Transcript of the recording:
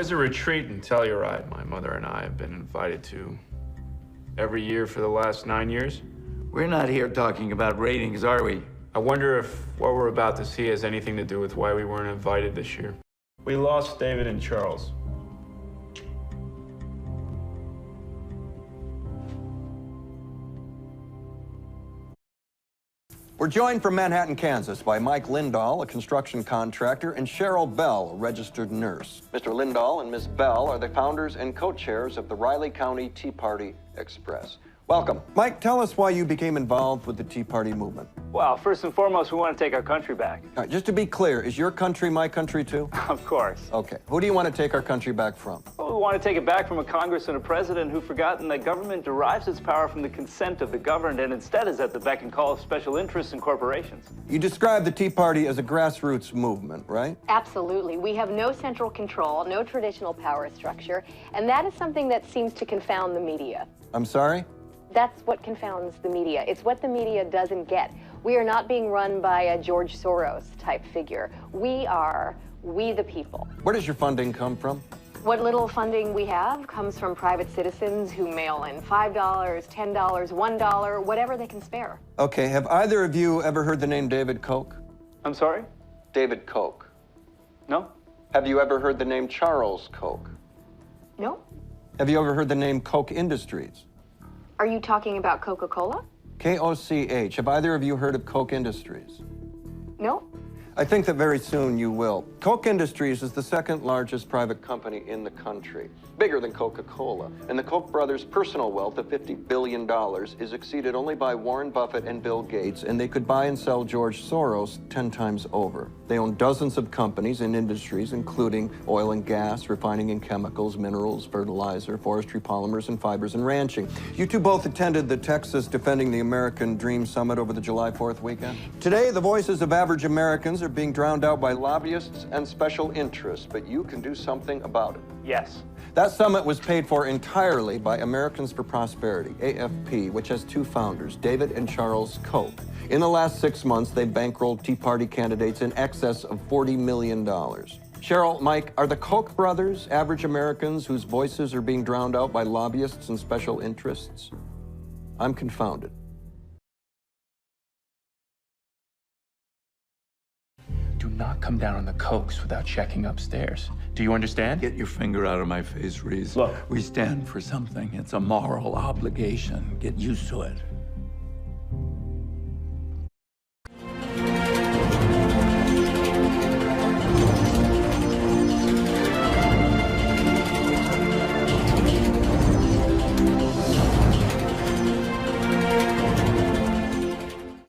There's a retreat in Telluride my mother and I have been invited to every year for the last 9 years. We're not here talking about ratings, are we? I wonder if what we're about to see has anything to do with why we weren't invited this year. We lost David and Charles. We're joined from Manhattan, Kansas by Mike Lindahl, a construction contractor, and Cheryl Bell, a registered nurse. Mr. Lindahl and Ms. Bell are the founders and co-chairs of the Riley County Tea Party Express. Welcome. Mike, tell us why you became involved with the Tea Party movement. Well, first and foremost, we want to take our country back. All right, just to be clear, is your country my country too? Of course. Okay. Who do you want to take our country back from? Well, we want to take it back from a Congress and a president who've forgotten that government derives its power from the consent of the governed and instead is at the beck and call of special interests and corporations. You describe the Tea Party as a grassroots movement, right? Absolutely. We have no central control, no traditional power structure, and that is something that seems to confound the media. I'm sorry? That's what confounds the media. It's what the media doesn't get. We are not being run by a George Soros type figure. We are we the people. Where does your funding come from? What little funding we have comes from private citizens who mail in $5, $10, $1, whatever they can spare. Okay, have either of you ever heard the name David Koch? I'm sorry? David Koch. No? Have you ever heard the name Charles Koch? No? Have you ever heard the name Koch Industries? Are you talking about Coca-Cola? K-O-C-H. Have either of you heard of Koch Industries? No? I think that very soon you will. Koch Industries is the second largest private company in the country, bigger than Coca-Cola. And the Koch brothers' personal wealth of $50 billion is exceeded only by Warren Buffett and Bill Gates, and they could buy and sell George Soros 10 times over. They own dozens of companies and industries, including oil and gas, refining and chemicals, minerals, fertilizer, forestry, polymers, and fibers, and ranching. You two both attended the Texas Defending the American Dream Summit over the July 4th weekend. Today, the voices of average Americans are being drowned out by lobbyists and special interests, but you can do something about it. Yes. That summit was paid for entirely by Americans for Prosperity, AFP, which has two founders, David and Charles Koch. In the last 6 months, they bankrolled Tea Party candidates in excess of $40 million. Cheryl, Mike, are the Koch brothers average Americans whose voices are being drowned out by lobbyists and special interests? I'm confounded. Do not come down on the Kochs without checking upstairs. Do you understand? Get your finger out of my face, Reese. Look. We stand for something. It's a moral obligation. Get used to it.